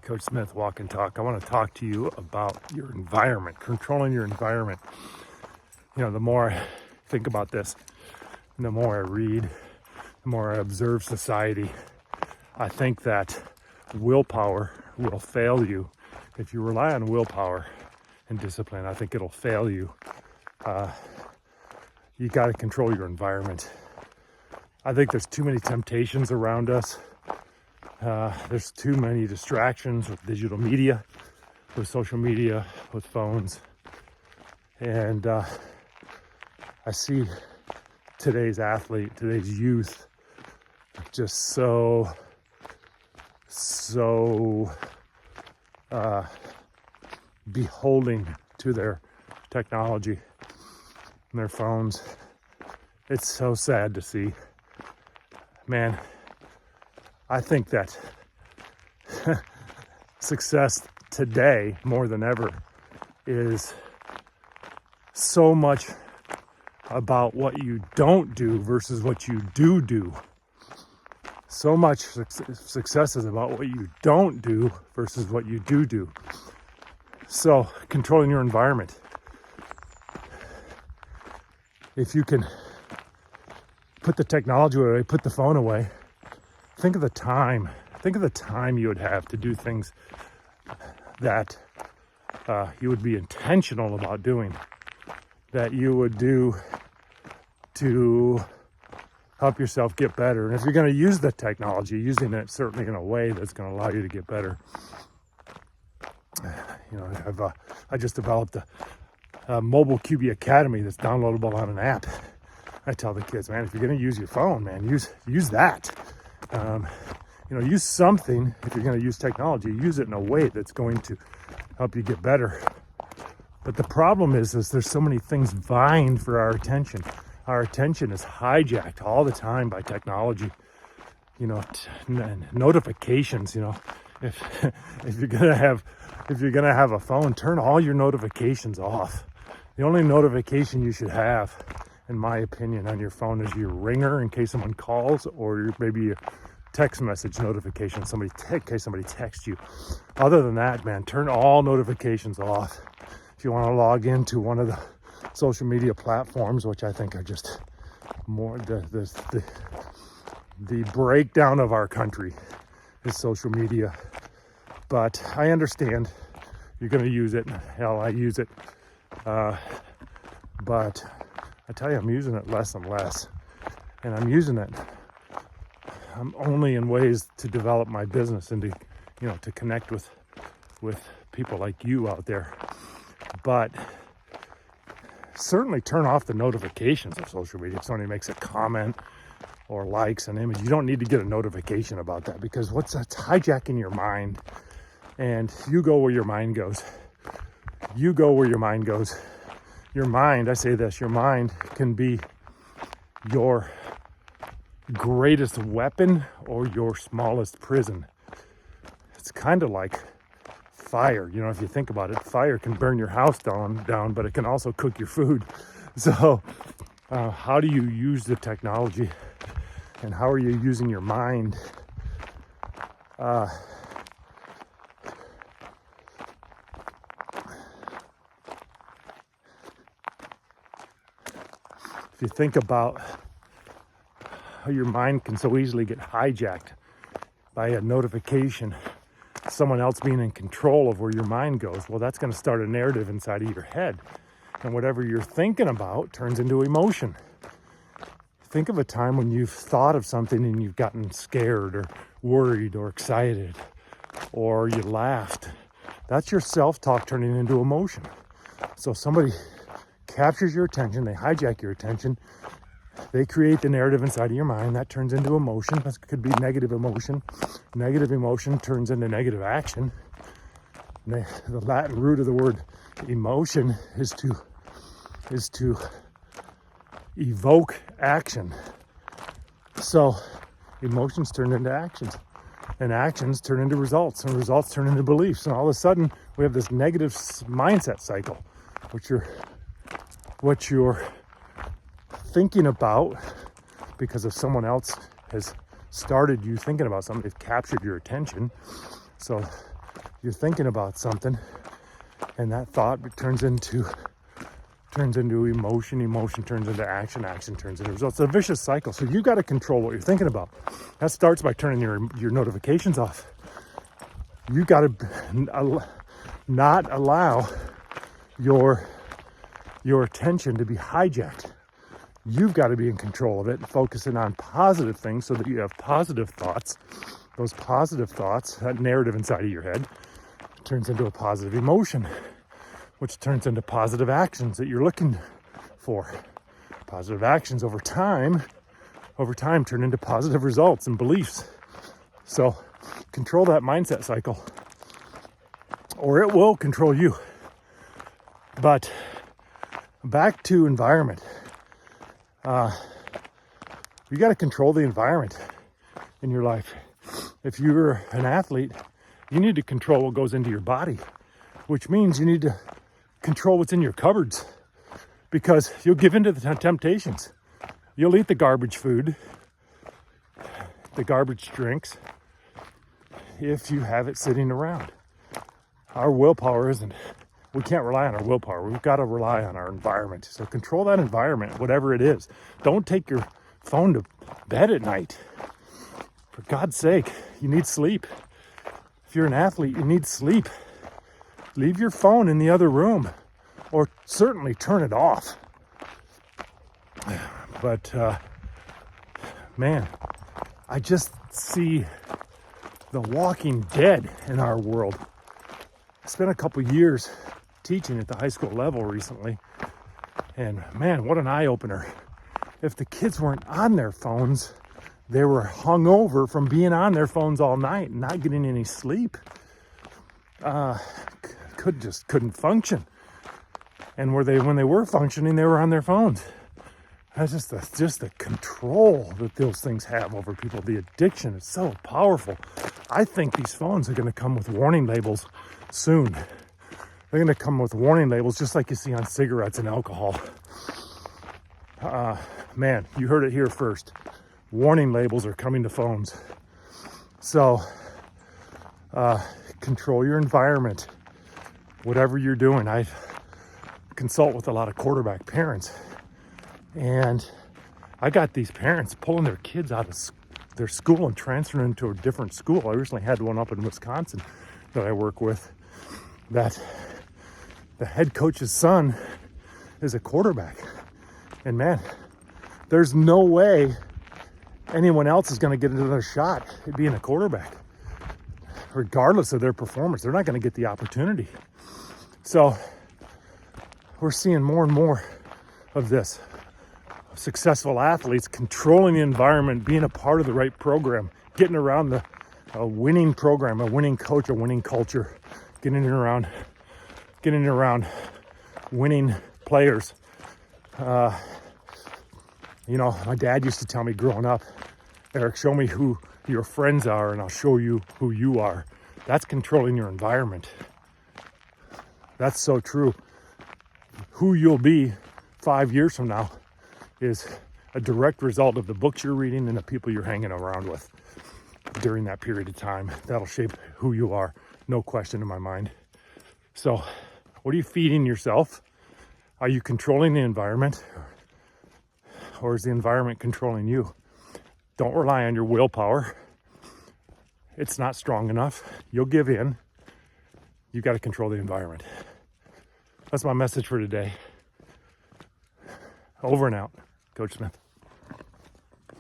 Coach Smith, Walk and Talk. I want to talk to you about your environment, controlling your environment. You know, the more I think about this, the more I read, the more I observe society, I think that willpower will fail you. If you rely on willpower and discipline, I think it'll fail you. You got to control your environment. I think there's too many temptations around us. There's too many distractions with digital media, with social media, with phones. And I see today's athlete, today's youth, just so beholding to their technology and their phones. It's so sad to see. Man, I think that success today, more than ever, is so much about what you don't do versus what you do. So much success is about what you don't do versus what you do. So, controlling your environment. If you can put the technology away, put the phone away, think of the time you would have to do things that you would be intentional about doing, that you would do to help yourself get better. And if you're going to use the technology, using it certainly in a way that's going to allow you to get better. You know, I just developed a mobile QB Academy that's downloadable on an app. I tell the kids, man, if you're going to use your phone, man, use that. You know, use something. If you're going to use technology, use it in a way that's going to help you get better. But the problem is there's so many things vying for our attention. Our attention is hijacked all the time by technology. You know, notifications. You know, if you're gonna have a phone, turn all your notifications off. The only notification you should have, in my opinion, on your phone is your ringer in case someone calls, or maybe a text message notification, in case somebody texts you. Other than that, man, turn all notifications off. If you want to log into one of the social media platforms, which I think are just more the breakdown of our country is social media. But I understand you're going to use it. Hell, I use it. But I tell you, I'm using it less and less. And I'm using it only in ways to develop my business and to connect with people like you out there. But certainly turn off the notifications of social media. If somebody makes a comment or likes an image, you don't need to get a notification about that, because that's hijacking your mind. And you go where your mind goes. You go where your mind goes. Your mind, I say this, your mind can be your greatest weapon or your smallest prison. It's kind of like fire. You know, if you think about it, fire can burn your house down, but it can also cook your food. So how do you use the technology, and how are you using your mind? If you think about how your mind can so easily get hijacked by a notification, someone else being in control of where your mind goes, well, that's going to start a narrative inside of your head. And whatever you're thinking about turns into emotion. Think of a time when you've thought of something and you've gotten scared or worried or excited, or you laughed. That's your self-talk turning into emotion. So somebody captures your attention, they hijack your attention, they create the narrative inside of your mind, that turns into emotion. That could be negative emotion. Negative emotion turns into negative action. The Latin root of the word emotion is to evoke action. So emotions turn into actions, and actions turn into results, and results turn into beliefs, and all of a sudden we have this negative mindset cycle, what you're thinking about because of someone else has started you thinking about something. They've captured your attention. So You're thinking about something, and that thought turns into emotion, emotion turns into action, action turns into results. It's a vicious cycle. So you got to control what you're thinking about. That starts by turning your notifications off. You got to not allow your attention to be hijacked. You've got to be in control of it, focusing on positive things so that you have positive thoughts. Those positive thoughts, that narrative inside of your head, turns into a positive emotion, which turns into positive actions that you're looking for. Positive actions over time turn into positive results and beliefs. So control that mindset cycle, or it will control you. But back to environment. You got to control the environment in your life. If you're an athlete, you need to control what goes into your body, which means you need to control what's in your cupboards, because you'll give into the temptations. You'll eat the garbage food, the garbage drinks, if you have it sitting around. Our willpower we can't rely on our willpower. We've got to rely on our environment. So control that environment, whatever it is. Don't take your phone to bed at night. For God's sake, you need sleep. If you're an athlete, you need sleep. Leave your phone in the other room, or certainly turn it off. But man, I just see the Walking Dead in our world. I spent a couple years teaching at the high school level recently, and man, what an eye-opener. If the kids weren't on their phones, they were hungover from being on their phones all night and not getting any sleep. Couldn't function. And when they were functioning, they were on their phones. That's just the control that those things have over people. The addiction is so powerful. I think these phones are going to come with warning labels soon. They're going to come with warning labels just like you see on cigarettes and alcohol. Man, you heard it here first. Warning labels are coming to phones. So control your environment. Whatever you're doing. I consult with a lot of quarterback parents, and I got these parents pulling their kids out of their school and transferring them to a different school. I recently had one up in Wisconsin that I work with, that the head coach's son is a quarterback. And man, there's no way anyone else is going to get another shot at being a quarterback. Regardless of their performance, they're not going to get the opportunity. So we're seeing more and more of this. Successful athletes controlling the environment, being a part of the right program, getting around a winning program, a winning coach, a winning culture, getting around winning players. My dad used to tell me growing up, Eric, show me who your friends are and I'll show you who you are. That's controlling your environment. That's so true. Who you'll be 5 years from now is a direct result of the books you're reading and the people you're hanging around with during that period of time. That'll shape who you are, no question in my mind. So, what are you feeding yourself? Are you controlling the environment? Or is the environment controlling you? Don't rely on your willpower. It's not strong enough. You'll give in. You got to control the environment. That's my message for today. Over and out. Coach Smith.